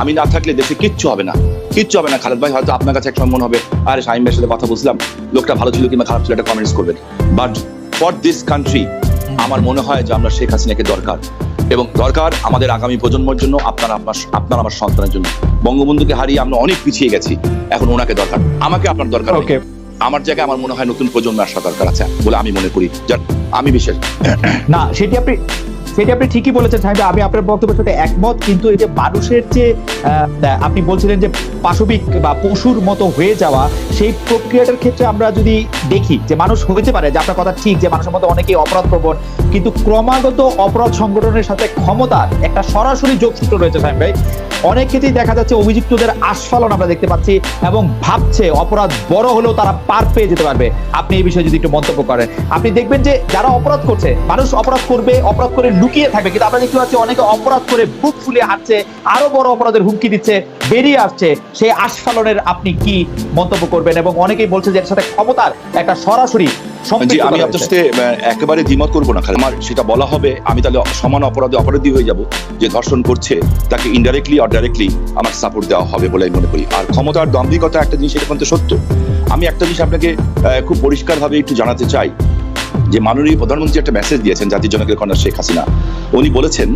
আমি না থাকলে দেশে কিচ্ছু হবে না, কিচ্ছু হবে না। খালেদ ভাই হয়তো আপনার কাছে এক সময় মনে হবে আরে শামীম ভাইয়ের সাথে কথা বলছিলাম, লোকটা ভালো ছিল কিংবা খারাপ ছিল একটা কমেন্টস করবেন, বাট ফর দিস কান্ট্রি আমার মনে হয় যে আমরা শেখ হাসিনাকে দরকার, এবং দরকার আমাদের আগামী প্রজন্মের জন্য, আপনার আমার সন্তানের জন্য। বঙ্গবন্ধুকে হারিয়ে আমরা অনেক পিছিয়ে গেছি, এখন ওনাকে দরকার, আমাকে আপনার দরকার। আমার জায়গায় আমার মনে হয় নতুন প্রজন্ম আসা দরকার আছে বলে আমি মনে করি, যার আমি বিশেষ না সেটি আপনি ঠিকই বলেছেন সাহেব, আমি আপনার বক্তব্যের সাথে একমত। কিন্তু এই যে মানুষের যে আপনি বলছিলেন যে পাশবিক বা পশুর মতো হয়ে যাওয়া, সেই প্রক্রিয়াটার ক্ষেত্রে আমরা যদি দেখি যে মানুষ হতে পারে, যে আপনার কথা ঠিক যে মানুষের মধ্যে অনেকেই অপরাধ প্রবণ, কিন্তু ক্রমাগত অপরাধ সংগঠনের সাথে ক্ষমতার একটা সরাসরি যোগসূত্র রয়েছে সাহেব ভাই। অনেক ক্ষেত্রেই দেখা যাচ্ছে অভিযুক্তদের আস্ফালন আমরা দেখতে পাচ্ছি এবং ভাবছে অপরাধ বড় হলেও তারা পার পেয়ে যেতে পারবে। আপনি এই বিষয়ে যদি একটু মন্তব্য করেন, আপনি দেখবেন যে যারা অপরাধ করছে, মানুষ অপরাধ করবে, অপরাধ করে লুকিয়ে থাকবে, কিন্তু আমরা দেখতে পাচ্ছি অনেকে অপরাধ করে বুক ফুলিয়ে হাঁটছে, আরো বড় অপরাধের হুমকি দিচ্ছে, বেরিয়ে আসছে। সেই আস্ফালনের আপনি কি মন্তব্য করবেন? এবং অনেকেই বলছে যে এর সাথে ক্ষমতার একটা সরাসরি। আমি আপনার সাথে একেবারে দ্বিমত করবো না, আমার সেটা বলা হবে আমি তাহলে সমান অপরাধী হয়ে যাব, যে ধর্ষণ করছে তাকে ইনডাইরেক্টলি অর ডাইরেক্টলি আমার সাপোর্ট দেওয়া হবে বলে আমি মনে করি। আর ক্ষমতার দাম্ভিকতা একটা জিনিস, এটা কিন্তু সত্য। আমি একটা জিনিস আপনাকে খুব পরিষ্কারভাবে একটু জানাতে চাই, যে মাননীয় প্রধানমন্ত্রী একটা মেসেজ দিয়েছেন জাতির জনকের কন্যা শেখ হাসিনা। উনি বলেছেন,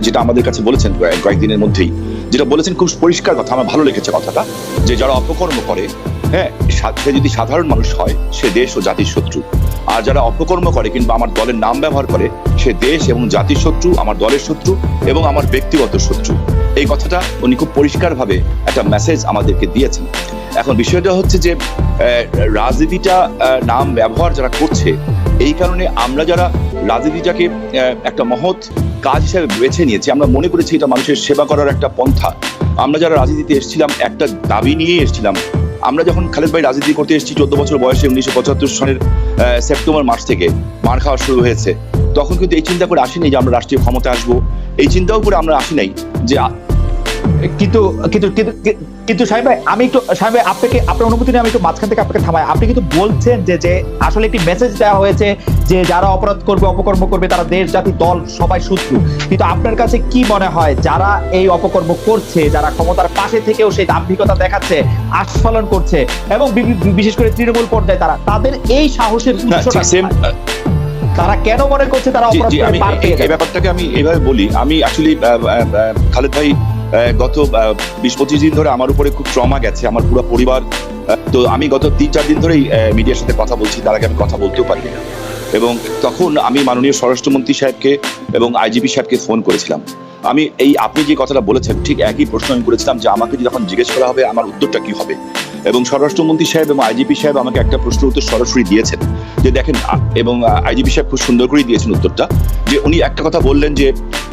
যেটা আমাদের কাছে বলেছেন কয়েকদিনের মধ্যেই, যেটা বলেছেন খুব পরিষ্কার কথা, আমার ভালো লেগেছে কথাটা, যে যারা অপকর্ম করে, হ্যাঁ, সে যদি সাধারণ মানুষ হয় সে দেশ ও জাতির শত্রু, আর যারা অপকর্ম করে কিংবা আমার দলের নাম ব্যবহার করে সে দেশ এবং জাতির শত্রু, আমার দলের শত্রু এবং আমার ব্যক্তিগত শত্রু। এই কথাটা উনি খুব পরিষ্কারভাবে একটা মেসেজ আমাদেরকে দিয়েছেন। এখন বিষয়টা হচ্ছে যে রাজনীতিটা নাম ব্যবহার যারা করছে, এই কারণে আমরা যারা রাজনীতিটাকে একটা মহৎ কাজ হিসেবে বেছে নিয়েছি, আমরা মনে করেছি এটা মানুষের সেবা করার একটা পন্থা। আমরা যারা রাজনীতিতে এসেছিলাম একটা দাবি নিয়ে এসেছিলাম। আমরা যখন খালেদ ভাই রাজনীতি করতে এসেছি 14 বছর বয়সে 1975 সালের সেপ্টেম্বর মাস থেকে মার খাওয়া শুরু হয়েছে, তখন কিন্তু এই চিন্তা করে আসিনি যে আমরা রাষ্ট্রীয় ক্ষমতা আসবো, এই চিন্তাও করে আমরা আসি নাই যে কিন্তু সাহেব ভাই, আমি একটু সাহেব ভাই আপনাকে, আপনার অনুমতি নিয়ে আমি একটু মাঝখান থেকে আপনাকে থামাই। আপনি কিন্তু বলছেন যে আসলে একটি মেসেজ দেওয়া হয়েছে যে যারা অপরাধ করবে, অপকর্ম করবে, তারা দেশ, জাতি, দল সবাই শত্রু। কিন্তু আপনার কাছে কি মনে হয় যারা এই অপকর্ম করছে, যারা ক্ষমতার পাশে থেকেও সেই দাম্ভিকতা দেখাচ্ছে, আস্ফালন করছে, এবং বিশেষ করে তৃণমূল পর্যায়ে তাদের এই সাহসের উৎসটা তারা কেন মনে করছে তারা অপরাধ করে পার পেয়ে যাবে? এই ব্যাপারটাকে আমি এইভাবে বলি, আমি অ্যাকচুয়ালি খালেদ ভাই গত 20-25 দিন ধরে আমার উপরে খুব ট্রমা গেছে, আমার পুরো পরিবার। তো আমি গত 3-4 দিন ধরেই মিডিয়ার সাথে কথা বলছি, তার আগে আমি কথা বলতেও পারি না। এবং তখন আমি মাননীয় স্বরাষ্ট্রমন্ত্রী সাহেবকে এবং আইজিপি সাহেবকে ফোন করেছিলাম। আমি আপনি যে কথাটা বলেছেন ঠিক একই প্রশ্ন আমি করেছিলাম, যে আমাকে যখন জিজ্ঞেস করা হবে আমার উত্তরটা কি হবে। এবং স্বরাষ্ট্রমন্ত্রী সাহেব এবং আইজিপি সাহেব আমাকে একটা প্রশ্নের উত্তর সরাসরি দিয়েছেন, যে দেখেন, এবং আইজিপি সাহেব খুব সুন্দর করেই দিয়েছেন উত্তরটা, যে উনি একটা কথা বললেন যে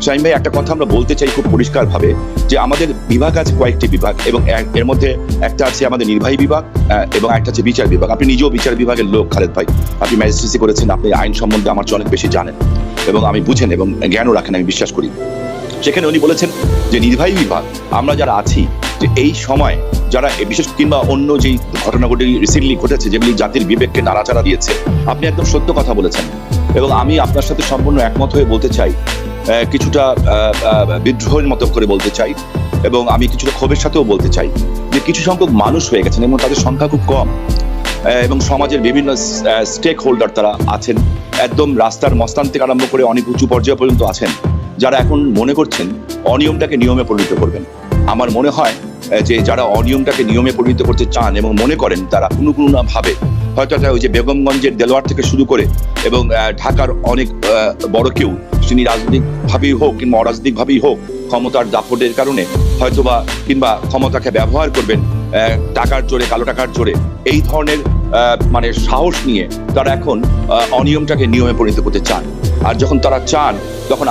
শামীম ভাই একটা কথা আমরা বলতে চাই খুব পরিষ্কারভাবে, যে আমাদের বিভাগ আছে কয়েকটি বিভাগ, এবং এর মধ্যে একটা আছে আমাদের নির্বাহী বিভাগ এবং একটা আছে বিচার বিভাগ। আপনি নিজেও বিচার বিভাগের লোক খালেদ ভাই, আপনি ম্যাজিস্ট্রেসি করেছেন, আপনি আইন সম্বন্ধে আমার চেয়ে অনেক বেশি জানেন এবং আমি বুঝেন এবং জ্ঞানও রাখেন, আমি বিশ্বাস করি। সেখানে উনি বলেছেন যে নির্বাহী বিভাগ আমরা যারা আছি, যে এই সময় যারা বিশেষ কিংবা অন্য যেই ঘটনাগুলি রিসেন্টলি ঘটেছে যেগুলি জাতির বিবেককে নাড়াচাড়া দিয়েছে, আপনি একদম সত্য কথা বলেছেন এবং আমি আপনার সাথে সম্পূর্ণ একমত হয়ে বলতে চাই, কিছুটা বিদ্রোহের মতো করে বলতে চাই, এবং আমি কিছুটা ক্ষোভের সাথেও বলতে চাই যে কিছু সংখ্যক মানুষ হয়ে গেছেন এবং তাদের সংখ্যা খুব কম, এবং সমাজের বিভিন্ন স্টেক হোল্ডার তারা আছেন, একদম রাস্তার মস্তান থেকে আরম্ভ করে অনেক উঁচু পর্যায় পর্যন্ত আছেন, যারা এখন মনে করছেন অনিয়মটাকে নিয়মে পরিণত করবেন। আমার মনে হয় যে যারা অনিয়মটাকে নিয়মে পরিণত করতে চান এবং মনে করেন, তারা কোনো না ভাবে হয়তো ওই যে বেগমগঞ্জের দেলোয়ার থেকে শুরু করে এবং ঢাকার অনেক বড় কেউ, তিনি রাজনৈতিকভাবেই হোক কিংবা অরাজনৈতিকভাবেই হোক, ক্ষমতার দাপটের কারণে হয়তোবা কিংবা ক্ষমতাকে ব্যবহার করবেন টাকার জোরে, কালো টাকার জোরে, এই ধরনের মানে সাহস নিয়ে তারা এখন অনিয়মটাকে নিয়মে পরিণত করতে চান। আর যখন তারা চান, তখন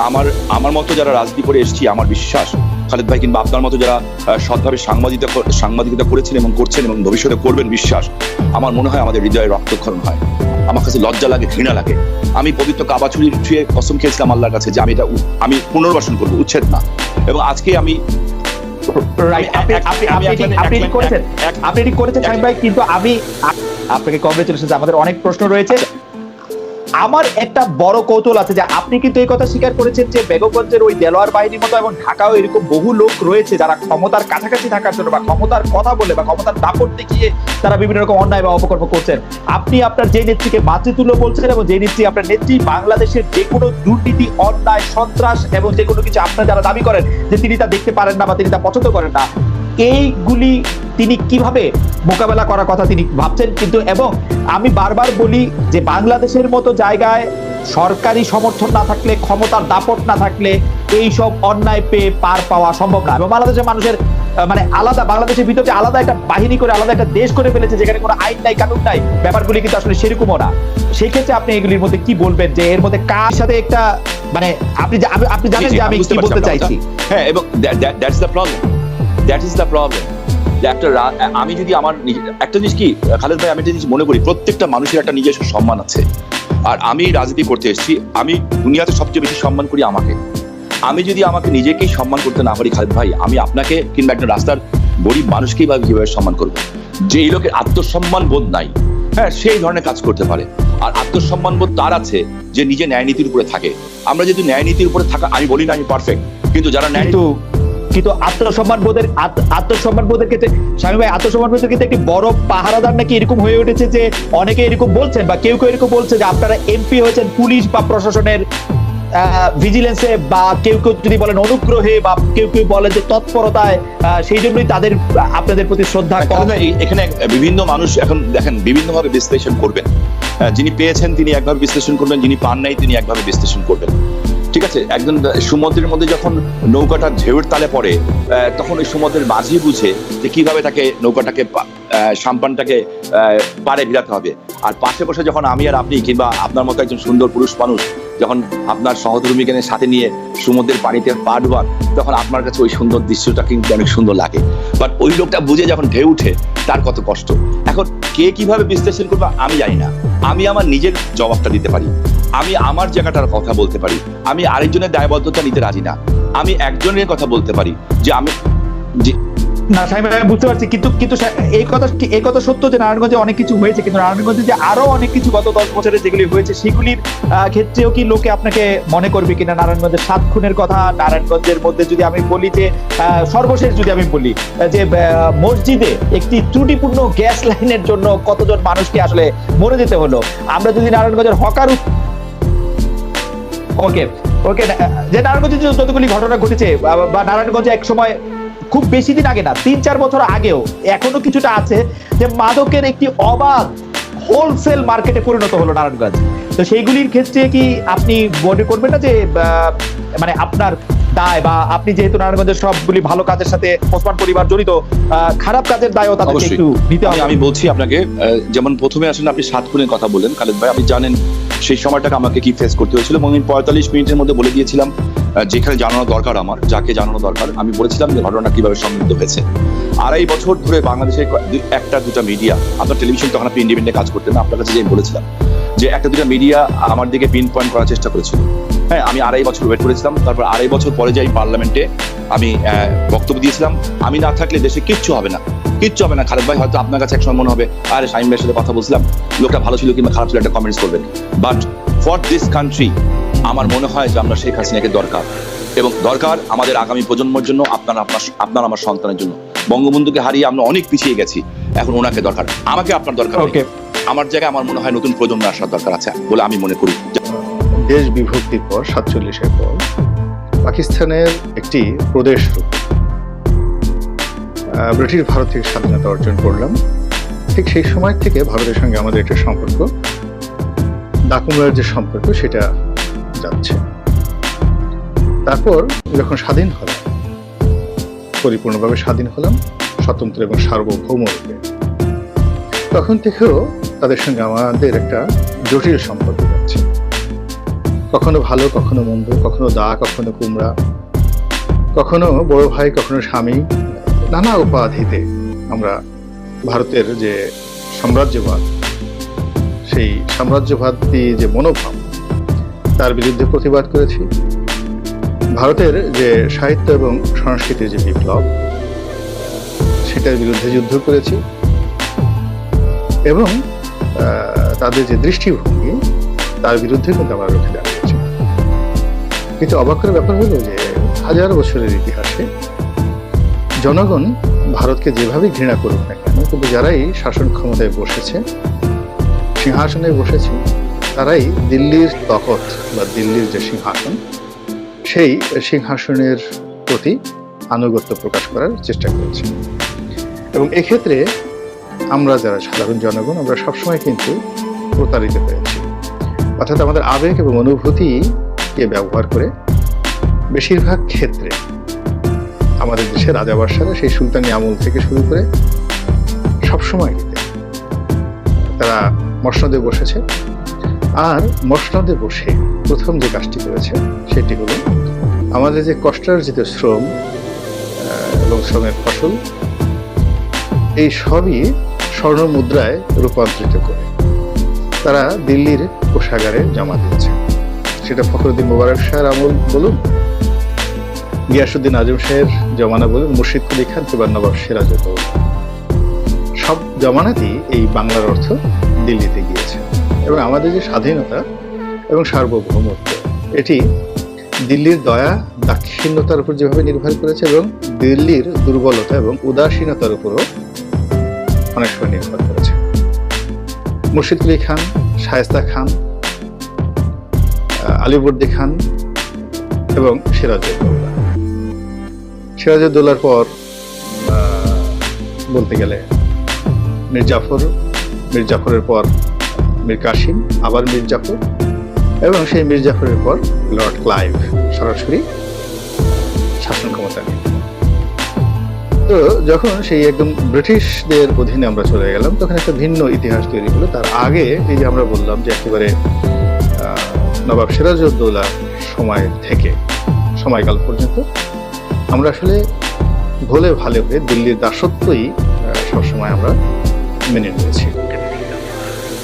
আমার মতো যারা রাজনীতি করে এসেছি, আমার বিশ্বাস খালেদ ভাই কিংবা আপনার মতো যারা সৎভাবে সাংবাদিকতা করেছেন এবং করছেন এবং ভবিষ্যতে করবেন, বিশ্বাস আমার মনে হয় আমাদের হৃদয়ে রক্তক্ষরণ হয়। আমার কাছে লজ্জা লাগে, ঘৃণা লাগে। আমি পবিত্র কাবা ছুঁয়ে কসম খেয়েছিলাম আল্লাহর কাছে যে আমি পুনর্বাসন করবো, উচ্ছেদ না। এবং আজকে আমি আপনি করেছেন সাহেব ভাই, কিন্তু আমি আপনাকে কংগ্রেচুলেশন, আমাদের অনেক প্রশ্ন রয়েছে। আমার একটা বড় কৌতূহল আছে যে আপনি কিন্তু এই কথা স্বীকার করেছেন যে বেগমগঞ্জের ওই দেলোয়ার বাহিনীর মতো এবং ঢাকাও এরকম বহু লোক রয়েছে যারা ক্ষমতার কাছাকাছি থাকার জন্য বা ক্ষমতার কথা বলে বা ক্ষমতার দাপট দেখিয়ে তারা বিভিন্ন রকম অন্যায় বা অপকর্ম করছেন। আপনি আপনার যে নেত্রীকে মাতৃতুল্য বলছেন এবং যে নেত্রী আপনার নেত্রী বাংলাদেশের যে কোনো দুর্নীতি, অন্যায়, সন্ত্রাস এবং যে কোনো কিছু আপনার যারা দাবি করেন যে তিনি তা দেখতে পারেন না বা তিনি তা পছন্দ করেন না, এইগুলি তিনি কিভাবে মোকাবেলা করার কথা তিনি ভাবছেন। কিন্তু এবং আমি বারবার বলি যে বাংলাদেশের মতো জায়গায় সরকারি সমর্থন না থাকলে, ক্ষমতার দাপট না থাকলে এই সব অন্যায় পেয়ে পার পাওয়া সম্ভব না। এবং বাংলাদেশের মানুষের মানে আলাদা, বাংলাদেশের ভিতরে আলাদা একটা বাহিনী করে, আলাদা একটা দেশ করে ফেলেছে যেখানে কোনো আইন নাই, কানুন নাই, ব্যাপারগুলি কিন্তু আসলে সেরকমও না। সেই ক্ষেত্রে আপনি এগুলির মধ্যে কি বলবেন যে এর মধ্যে কার সাথে একটা মানে আপনি জানেন যে আমি কি বলতে চাইছি? হ্যাঁ, এবং that's the problem, that is the problem. আমি যদি আমার একটা জিনিস কি খালেদ ভাই, আমি একটা জিনিস মনে করি, প্রত্যেকটা মানুষের একটা নিজস্ব সম্মান আছে। আর আমি রাজনীতি করতে এসেছি, আমি দুনিয়াতে সবচেয়ে বেশি সম্মান করি আমাকে। আমি যদি আমাকে নিজেকেই সম্মান করতে না পারি খালেদ ভাই, আমি আপনাকে কিংবা একটা রাস্তার গরিব মানুষকেই বা কিভাবে সম্মান করবো? যে এই লোকের আত্মসম্মান বোধ নাই, হ্যাঁ, সেই ধরনের কাজ করতে পারে। আর আত্মসম্মান বোধ তার আছে যে নিজে ন্যায় নীতির উপরে থাকে। আমরা যদি ন্যায় নীতির উপরে থাকা, আমি বলি না আমি পারফেক্ট, কিন্তু যারা ন্যায় কিন্তু আত্মসম্মান বোধের ক্ষেত্রে স্বামী ভাই, আত্মসম্মান বোধের ক্ষেত্রে একটি বড় পাহারাদার নাকি এরকম হয়ে উঠেছে যে অনেকে এরকম বলছেন বা কেউ এরকম বলছে যে আপনারা এমপি হয়েছেন পুলিশ বা প্রশাসনের ভিজিলেন্সে, বা কেউ যদি বলেন অনুগ্রহে, বা কেউ বলেন যে তৎপরতায়, সেই জন্যই তাদের আপনাদের প্রতি শ্রদ্ধা কম। এখানে বিভিন্ন মানুষ এখন দেখেন বিভিন্নভাবে বিশ্লেষণ করবেন। যিনি পেয়েছেন তিনি একভাবে বিশ্লেষণ করবেন, যিনি পান নাই তিনি একভাবে বিশ্লেষণ করবেন। ঠিক আছে, একজন সমুদ্রের মধ্যে যখন নৌকাটা ঢেউয়ের তালে পড়ে, তখন ওই সমুদ্রের মাঝি বুঝে যে কিভাবে তাকে নৌকাটাকে সাম্পানটাকে পাড়ে ভিড়াতে হবে। আর পাশে বসে যখন আমি আর আপনি কিংবা আপনার মতো একজন সুন্দর পুরুষ মানুষ যখন আপনার সহধর্মীকে সাথে নিয়ে সমুদ্রের পানিতে পা ডুবান, তখন আপনার কাছে ওই সুন্দর দৃশ্যটা কিন্তু অনেক সুন্দর লাগে। বাট ওই লোকটা বুঝে যখন ঢেউ উঠে তার কত কষ্ট। এখন কে কিভাবে বিশ্লেষণ করবে আমি জানি না, আমি আমার নিজের জবাবটা দিতে পারি, আমি আমার জায়গাটার কথা বলতে পারি, আমি আরেকজনের দায়বদ্ধতা নিতে রাজি না। আমি একজনের কথা বলতে পারি যে আমি না সাহেব, আমি বুঝতে পারছি, কিন্তু এই কথা সত্য যে নারায়ণগঞ্জে অনেক কিছু হয়েছে, কিন্তু নারায়ণগঞ্জে যে আরো অনেক কিছু গত 10 বছরে যেগুলি হয়েছে সেগুলির ক্ষেত্রেও কি লোকে আপনাকে মনে করবে কিনা? নারায়ণগঞ্জের 7 খুনের কথা, নারায়ণগঞ্জের মধ্যে যদি আমি বলি যে সর্বশেষ যদি আমি বলি যে মসজিদে একটি ত্রুটিপূর্ণ গ্যাস লাইনের জন্য কতজন মানুষকে আসলে মরে যেতে হলো। আমরা যদি নারায়ণগঞ্জের হকার ওকে যে নারায়ণগঞ্জে যতগুলি ঘটনা ঘটেছে, বা নারায়ণগঞ্জে এক সময় খুব বেশি দিন আগে না, 3-4 বছর আগেও এখনো কিছুটা আছে যে মাদকের একটি অবাধ হোলসেল মার্কেটে পরিণত হলো নারায়ণগঞ্জ। তো সেইগুলির ক্ষেত্রে কি আপনি মনে করবেন না যে মানে আপনার দায়, বা আপনি যেহেতু নারায়ণগঞ্জের সবগুলি ভালো কাজের সাথে ওসমান পরিবার জড়িত, খারাপ কাজের দায়ও তাদেরকে একটু নিতে হবে? আমি বলছি আপনাকে, যেমন প্রথমে আসলে আপনি 7 খুনের কথা বললেন খালেদ ভাই, আপনি জানেন সেই সময়টাকে আমাকে কি ফেস করতে হয়েছিল। এবং আমি 45 মিনিটের মধ্যে বলে দিয়েছিলাম যেখানে জানানো দরকার, আমার যাকে জানানো দরকার, আমি বলেছিলাম যে ঘটনা কিভাবে সংঘটিত হয়েছে। 2.5 বছর ধরে বাংলাদেশের 1-2টা মিডিয়া, আপনার টেলিভিশন তখন আপনি ইন্ডিপেন্ডেন্টে কাজ করতেন, আপনার কাছে যে বলেছিলাম যে 1-2টা মিডিয়া আমার দিকে পিন পয়েন্ট করার চেষ্টা করেছিল। হ্যাঁ, আমি 2.5 বছর ওয়েট করেছিলাম। তারপর 2.5 বছর পরে যাই পার্লামেন্টে আমি বক্তব্য দিয়েছিলাম, আমি না থাকলে দেশে কিচ্ছু হবে না খালেদ ভাই। হয়তো আপনার কাছে একসময় মনে হবে আরে শাহিন ভাইয়ের সাথে কথা বলছিলাম, লোকটা ভালো ছিল কিংবা খারাপ ছিল, একটা কমেন্টস করবেন। বাট ফর দিস কান্ট্রি আমার মনে হয় যে আমরা শেখ হাসিনাকে দরকার, এবং দরকার আমাদের আগামী প্রজন্মের জন্য, আপনার আমার সন্তানের জন্য। বঙ্গবন্ধুকে হারিয়ে আমরা অনেক পিছিয়ে গেছি, এখন ওনাকে দরকার, আমাকে আপনার দরকার। আমার জায়গায় আমার মনে হয় নতুন প্রজন্ম আসার দরকার আছে বলে আমি মনে করি। দেশ বিভক্তির পর 47-এর পর পাকিস্তানের একটি প্রদেশ রূপে ব্রিটিশ ভারত থেকে স্বাধীনতা অর্জন করলাম। ঠিক সেই সময় থেকে ভারতের সঙ্গে আমাদের একটা সম্পর্ক, ডাকুমরার যে সম্পর্ক, সেটা যাচ্ছে। তারপর যখন স্বাধীন হলাম, পরিপূর্ণভাবে স্বাধীন হলাম, স্বতন্ত্র এবং সার্বভৌম রূপে, তখন থেকেও তাদের সঙ্গে আমাদের একটা জটিল সম্পর্ক যাচ্ছে। কখনো ভালো, কখনো মন্দ, কখনো দা, কখনো কুমড়া, কখনো বড় ভাই, কখনো স্বামী, নানা উপাধিতে আমরা ভারতের যে সাম্রাজ্যবাদ, সেই সাম্রাজ্যবাদী যে মনোভাব, তার বিরুদ্ধে প্রতিবাদ করেছি। ভারতের যে সাহিত্য এবং সংস্কৃতির যে বিপ্লব, সেটার বিরুদ্ধে যুদ্ধ করেছি। এবং তাদের যে দৃষ্টিভঙ্গি, তার বিরুদ্ধে কিন্তু আমরা রুখে দাঁড়িয়েছি। কিন্তু অবাক করার ব্যাপার হলো যে হাজার বছরের ইতিহাসে জনগণ ভারতকে যেভাবেই ঘৃণা করুক না কেন, কিন্তু যারাই শাসন ক্ষমতায় বসেছে, সিংহাসনে বসেছে, তারাই দিল্লির তখত বা দিল্লির যে সিংহাসন, সেই সিংহাসনের প্রতি আনুগত্য প্রকাশ করার চেষ্টা করেছে। এবং এক্ষেত্রে আমরা যারা সাধারণ জনগণ, আমরা সবসময় কিন্তু প্রতারিত হয়েছি। অর্থাৎ আমাদের আবেগ এবং অনুভূতিকে ব্যবহার করে বেশিরভাগ ক্ষেত্রে আমাদের দেশে রাজাবাদশারা সেই সুলতানি আমল থেকে শুরু করে সবসময় তারা মসনদে বসেছে। আর মসনদে বসে প্রথম যে কাজটি করেছে সেটি হলো আমাদের যে কষ্টার্জিত শ্রম এবং শ্রমের ফসল, এই সবই স্বর্ণ মুদ্রায় রূপান্তরিত করে তারা দিল্লির কোষাগারে জমা দিয়েছে। সেটা ফখরুদ্দিন মোবারক শাহের আমল বলুন, গিয়াসউদ্দিন আজম শাহের জমানা বলুন, মুর্শিদ কুলি খান কিংবা নবাব সিরাজউদ্দৌলা, সব জমানাতেই এই বাংলার অর্থ দিল্লিতে গিয়েছে। এবং আমাদের যে স্বাধীনতা এবং সার্বভৌমত্ব, এটি দিল্লির দয়া দাক্ষিণ্যতার উপর যেভাবে নির্ভর করেছে, এবং দিল্লির দুর্বলতা এবং উদাসীনতার উপরও অনেক সময় নির্ভর করেছে। মুর্শিদ কুলি খান, শায়েস্তা খান, আলিবর্দী খান এবং সিরাজউদ্দৌলা। সিরাজউদ্দৌলার পর বলতে গেলে মীর জাফর, মীর জাফরের পর মীর কাসিম, আবার মীর জাফর, এবং সেই মীর জাফরের পর লর্ড ক্লাইভ সরাসরি শাসন ক্ষমতা নিয়ে। তো যখন সেই একদম ব্রিটিশদের অধীনে আমরা চলে গেলাম, তখন একটা ভিন্ন ইতিহাস তৈরি হলো। তার আগে এই যে আমরা বললাম যে একেবারে নবাব সিরাজউদ্দৌলার সময় থেকে সময়কাল পর্যন্ত আমরা আসলে ভোলে ভালে হয়ে দিল্লির দাসত্বই সবসময় আমরা মেনে নিয়েছি।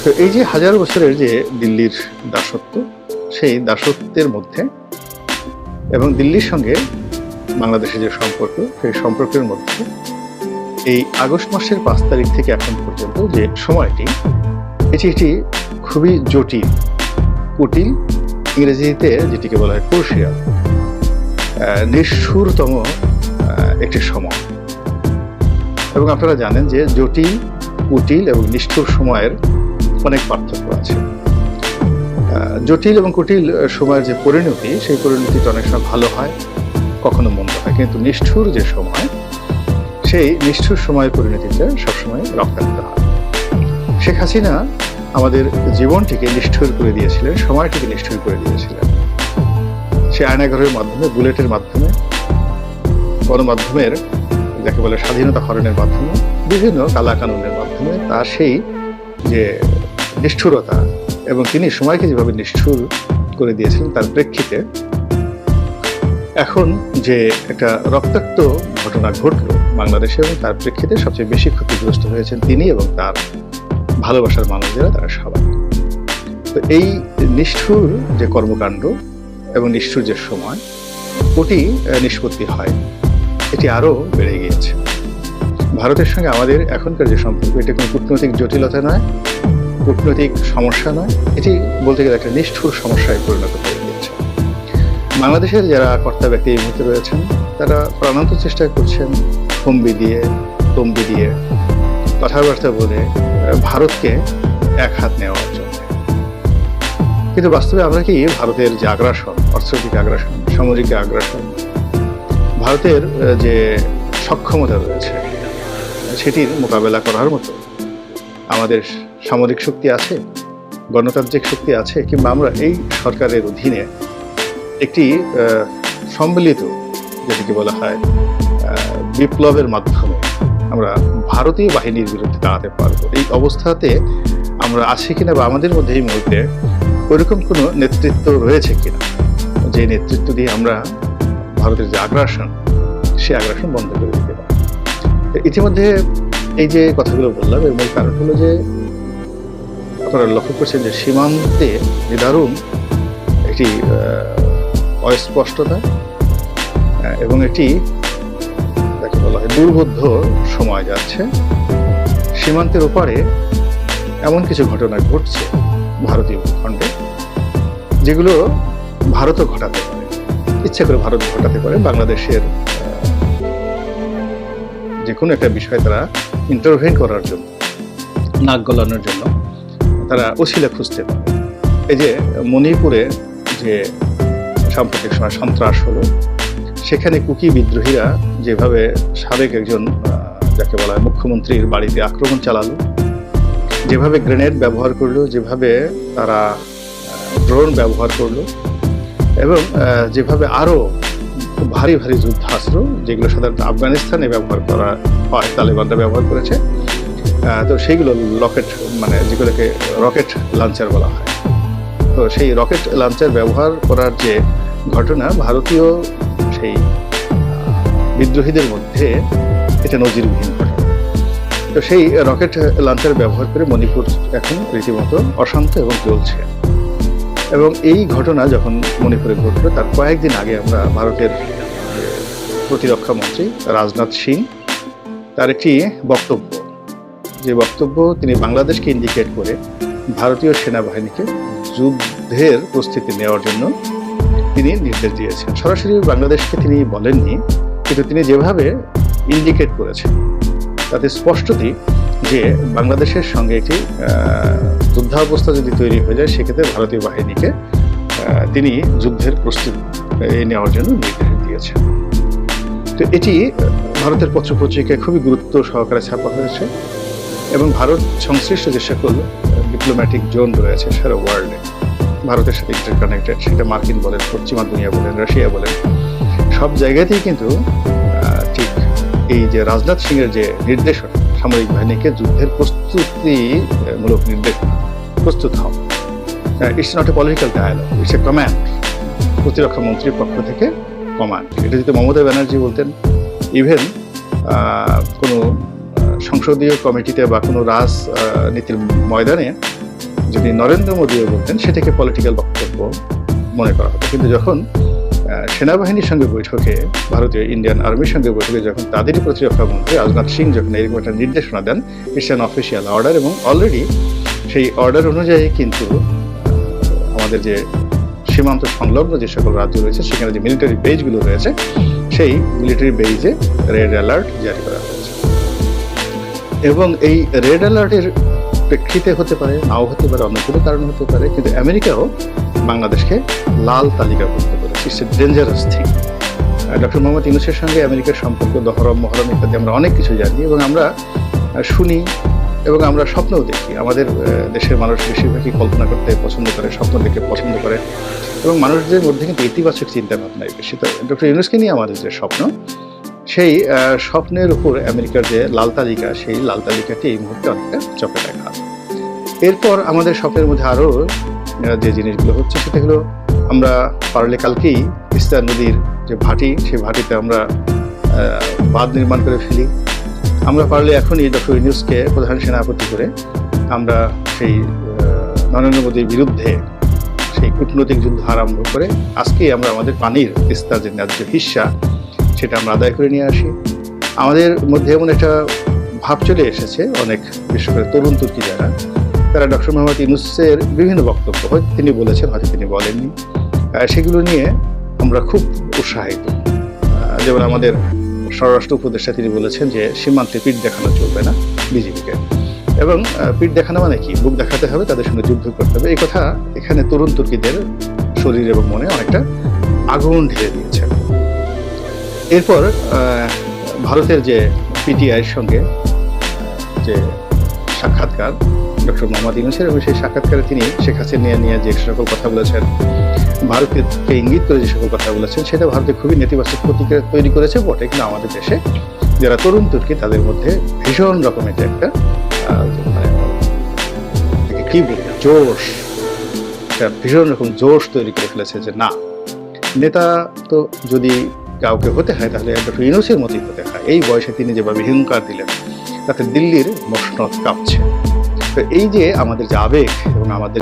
তো এই যে হাজার বছরের যে দিল্লির দাসত্ব, সেই দাসত্বের মধ্যে এবং দিল্লির সঙ্গে বাংলাদেশের যে সম্পর্ক, সেই সম্পর্কের মধ্যে এই আগস্ট মাসের 5 তারিখ থেকে এখন পর্যন্ত যে সময়টি, এটি খুবই জটিল, কুটিল, ইংরেজিতে যেটিকে বলা হয় ক্রুশিয়াল, নিষ্ঠুরতম একটি সময়। এবং আপনারা জানেন যে জটিল, কুটিল এবং নিষ্ঠুর সময়ের অনেক পার্থক্য আছে। জটিল এবং কুটিল সময়ের যে পরিণতি, সেই পরিণতিটা অনেক সময় ভালো হয়, কখনো মন্দ হয়, কিন্তু নিষ্ঠুর যে সময়, সেই নিষ্ঠুর সময়ের পরিণতিটা সবসময় রক্তাক্ত হয়। শেখ হাসিনা আমাদের জীবনটিকে নিষ্ঠুর করে দিয়েছিলেন, সময়টিকে নিষ্ঠুর করে দিয়েছিলেন। সে আয়নাঘরের মাধ্যমে, বুলেটের মাধ্যমে, গণমাধ্যমের যাকে বলে স্বাধীনতা হরণের মাধ্যমে, বিভিন্ন কালাকানুনের মাধ্যমে তার সেই যে নিষ্ঠুরতা এবং তিনি সময়কে যেভাবে নিষ্ঠুর করে দিয়েছিলেন, তার প্রেক্ষিতে এখন যে একটা রক্তাক্ত ঘটনা ঘটলো বাংলাদেশে, এবং তার প্রেক্ষিতে সবচেয়ে বেশি ক্ষতিগ্রস্ত হয়েছেন তিনি এবং তার ভালোবাসার মানুষেরা, তারা সবাই। তো এই নিষ্ঠুর যে কর্মকাণ্ড এবং নিষ্ঠুর যে সময়, ওটি নিষ্পত্তি হয়, এটি আরো বেড়ে গিয়েছে। ভারতের সঙ্গে আমাদের এখনকার যে সম্পর্ক, এটি কোনো কূটনৈতিক জটিলতা নয়, কূটনৈতিক সমস্যা নয়, এটি বলতে গেলে একটা নিষ্ঠুর সমস্যায় পরিণত হয়ে গিয়েছে। বাংলাদেশের যারা কর্তা ব্যক্তি এই মুহূর্তে রয়েছেন, তারা প্রাণান্ত চেষ্টা করছেন তম্বি দিয়ে কথাবার্তা বলে ভারতকে এক হাত নেওয়ার জন্য। কিন্তু বাস্তবে আমরা কি ভারতের যে আগ্রাসন, অর্থনৈতিক আগ্রাসন, সামরিক আগ্রাসন, ভারতের যে সক্ষমতা রয়েছে, সেটির মোকাবেলা করার মতো আমাদের সামরিক শক্তি আছে, গণতান্ত্রিক শক্তি আছে, কিংবা আমরা এই সরকারের অধীনে একটি সম্মিলিত, যেটিকে বলা হয় বিপ্লবের মাধ্যমে আমরা ভারতীয় বাহিনীর বিরুদ্ধে দাঁড়াতে পারবো, এই অবস্থাতে আমরা আছি কিনা, বা আমাদের মধ্যে এই মুহূর্তে ওইরকম কোনো নেতৃত্ব রয়েছে কিনা, যে নেতৃত্ব দিয়ে আমরা ভারতের যে আগ্রাসন, সেই আগ্রাসন বন্ধ করে দিতে পারি। ইতিমধ্যে এই যে কথাগুলো বললাম, এর মূল কারণ হলো যে আপনারা লক্ষ্য করছেন যে সীমান্তে নিদারুণ একটি অস্পষ্টতা এবং এটি যাকে বলা হয় দুর্বোধ্য সময় যাচ্ছে। সীমান্তের ওপারে এমন কিছু ঘটনা ঘটছে ভারতীয় ভূখণ্ডে, যেগুলো ভারতও ঘটাতে পারে, ইচ্ছে করে ভারত ঘটাতে পারে। বাংলাদেশের যে কোনো একটা বিষয়ে তারা ইন্টারভেন করার জন্য, নাক গলানোর জন্য তারা ওসিলা খুঁজতে পারে। এই যে মণিপুরে যে সাম্প্রতিক সময় সন্ত্রাস হলো, সেখানে কুকি বিদ্রোহীরা যেভাবে সাবেক একজন যাকে বলা হয় মুখ্যমন্ত্রীর বাড়িতে আক্রমণ চালালো, যেভাবে গ্রেনেড ব্যবহার করলো, যেভাবে তারা ড্রোন ব্যবহার করলো, এবং যেভাবে আরো ভারী ভারী যুদ্ধাস্ত্র যেগুলো সাধারণত আফগানিস্তানে ব্যবহার করা হয়, তালেবানরা ব্যবহার করেছে, তো সেইগুলো মানে যেগুলোকে রকেট লঞ্চার বলা হয়। তো সেই রকেট লঞ্চার ব্যবহার করার যে ঘটনা, ভারতীয় সেই বিদ্রোহীদের মধ্যে এটা নজিরবিহীন ঘটনা। তো সেই রকেট লঞ্চার ব্যবহার করে মণিপুর এখন রীতিমতো অশান্ত এবং জ্বলছে। এবং এই ঘটনা যখন মণিপুরে ঘটল, তার কয়েকদিন আগে আমরা ভারতের প্রতিরক্ষা মন্ত্রী রাজনাথ সিং তার একটি বক্তব্য, যে বক্তব্য তিনি বাংলাদেশকে ইন্ডিকেট করে ভারতীয় সেনাবাহিনীকে যুদ্ধের প্রস্তুতি নেওয়ার জন্য তিনি নির্দেশ দিয়েছেন। সরাসরি বাংলাদেশকে তিনি বলেননি, কিন্তু তিনি যেভাবে ইন্ডিকেট করেছেন তাতে স্পষ্টতই যে বাংলাদেশের সঙ্গে একটি যুদ্ধাবস্থা যদি তৈরি হয়ে যায়, সেক্ষেত্রে ভারতীয় বাহিনীকে তিনি যুদ্ধের প্রস্তুতি নেওয়ার জন্য নির্দেশ দিয়েছেন। তো এটি ভারতের পত্রপত্রিকায় খুবই গুরুত্ব সহকারে ছাপা হয়েছে, এবং ভারত সংশ্লিষ্ট যে সকল ডিপ্লোম্যাটিক জোন রয়েছে সারা ওয়ার্ল্ডে ভারতের সাথে ইন্টারকানেক্টেড, সেটা মার্কিন বলেন, পশ্চিমা দুনিয়া বলেন, রাশিয়া বলেন, সব জায়গাতেই কিন্তু ঠিক এই যে রাজনাথ সিং এর যে নির্দেশনা, সামরিক বাহিনীকে যুদ্ধের প্রস্তুতিমূলক নির্দেশনা, প্রস্তুত হও, it's not a political dialogue, it's a command, প্রতিরক্ষা মন্ত্রীর পক্ষ থেকে কমান্ড। এটা যদি মমতা ব্যানার্জি বলতেন, ইভেন কোনো সংসদীয় কমিটিতে বা কোনো রাজনীতির ময়দানে যদি নরেন্দ্র মোদীও বলতেন, সেটাকে পলিটিক্যাল বক্তব্য মনে করা হতো। কিন্তু যখন সেনাবাহিনীর সঙ্গে বৈঠকে, ভারতীয় ইন্ডিয়ান আর্মির সঙ্গে বৈঠকে যখন তাদেরই প্রতিরক্ষা মন্ত্রী রাজনাথ সিং যখন এরকম একটা নির্দেশনা দেন, ইটস অ্যান অফিসিয়াল অর্ডার, এবং অলরেডি সেই অর্ডার অনুযায়ী কিন্তু আমাদের যে সীমান্ত সংলগ্ন যে সকল রাজ্য রয়েছে, সেখানে যে মিলিটারি বেজগুলো রয়েছে, সেই মিলিটারি বেজে রেড অ্যালার্ট জারি করা হয়েছে। এবং এই রেড অ্যালার্টের প্রেক্ষিতে হতে পারে, নাও হতে পারে, অন্য কোনো কারণ হতে পারে, কিন্তু আমেরিকাও বাংলাদেশকে লাল তালিকাভুক্ত করেছে। It's a dangerous thing. Doctor Mohammad ইউনূসের সঙ্গে আমেরিকার সম্পর্ক, দহরম মহরম ইত্যাদি আমরা অনেক কিছু জানি, এবং আমরা শুনি, এবং আমরা স্বপ্নও দেখি। আমাদের দেশের মানুষ বেশিরভাগই কল্পনা করতে পছন্দ করে, স্বপ্ন দেখতে পছন্দ করে, এবং মানুষদের মধ্যে কিন্তু ইতিবাচক চিন্তা ভাবনাই বেশি। তো ডক্টর ইউনূসকে নিয়ে আমাদের যে স্বপ্ন, সেই স্বপ্নের উপর আমেরিকার যে লাল তালিকা, সেই লাল তালিকাটি এই মুহূর্তে অনেকটা চপে দেখা। এরপর আমাদের স্বপ্নের মধ্যে আরও যে জিনিসগুলো হচ্ছে, সেটা হলো আমরা পারলে কালকেই তিস্তা নদীর যে ভাটি, সেই ভাটিতে আমরা বাঁধ নির্মাণ করে ফেলি। আমরা পারলে এখনই ডক্টর ইউনূসকে প্রধান সেনাপতি করে আমরা সেই নরেন্দ্র মোদীর বিরুদ্ধে সেই কূটনৈতিক যুদ্ধ আরম্ভ করে আজকেই আমরা আমাদের পানির তিস্তার যে ন্যায্য হিস্সা, সেটা আমরা আদায় করে নিয়ে আসি। আমাদের মধ্যে এমন একটা ভাব চলে এসেছে, অনেক বিশেষ করে তরুণ তুর্কি যারা, তারা ডক্টর মোহাম্মদ ইউনূসের বিভিন্ন বক্তব্য হয়তো তিনি বলেছেন, হয়তো তিনি বলেননি, সেগুলো নিয়ে আমরা খুব উৎসাহিত। যেমন আমাদের স্বরাষ্ট্র উপদেষ্টা তিনি বলেছেন যে সীমান্তে পিঠ দেখানো চলবে না বিজেপিকে, এবং পিঠ দেখানো মানে কি, বুক দেখাতে হবে, তাদের সঙ্গে যুদ্ধ করতে হবে। এই কথা এখানে তরুণ তুর্কিদের শরীর এবং মনে অনেকটা আগুন ঢেলে দিয়েছে। এরপর ভারতের যে পিটিআইয়ের সঙ্গে যে সাক্ষাৎকার ডক্টর মোহাম্মদ ইউনূসের, এবং সেই সাক্ষাৎকারে তিনি শেখ হাসিনা নিয়ে যে সকল কথা বলেছেন, ভারতকে ইঙ্গিত করে যে সকল কথা বলেছেন, সেটা ভারতে খুবই নেতিবাচক প্রতিক্রিয়া তৈরি করেছে বটে, কিন্তু আমাদের দেশে যারা তরুণ তুর্কি, তাদের মধ্যে ভীষণ রকমের একটা কি বলি জোশ, একটা ভীষণ রকম জোশ তৈরি করে ফেলেছে যে না, নেতা তো যদি কাউকে হতে হয় তাহলে ডক্টর ইউনূসের মতোই হতে হয়। এই বয়সে তিনি যেভাবে হুঙ্কার দিলেন, তাতে দিল্লির মসনদ কাঁপছে। তো এই যে আমাদের যে আবেগ এবং আমাদের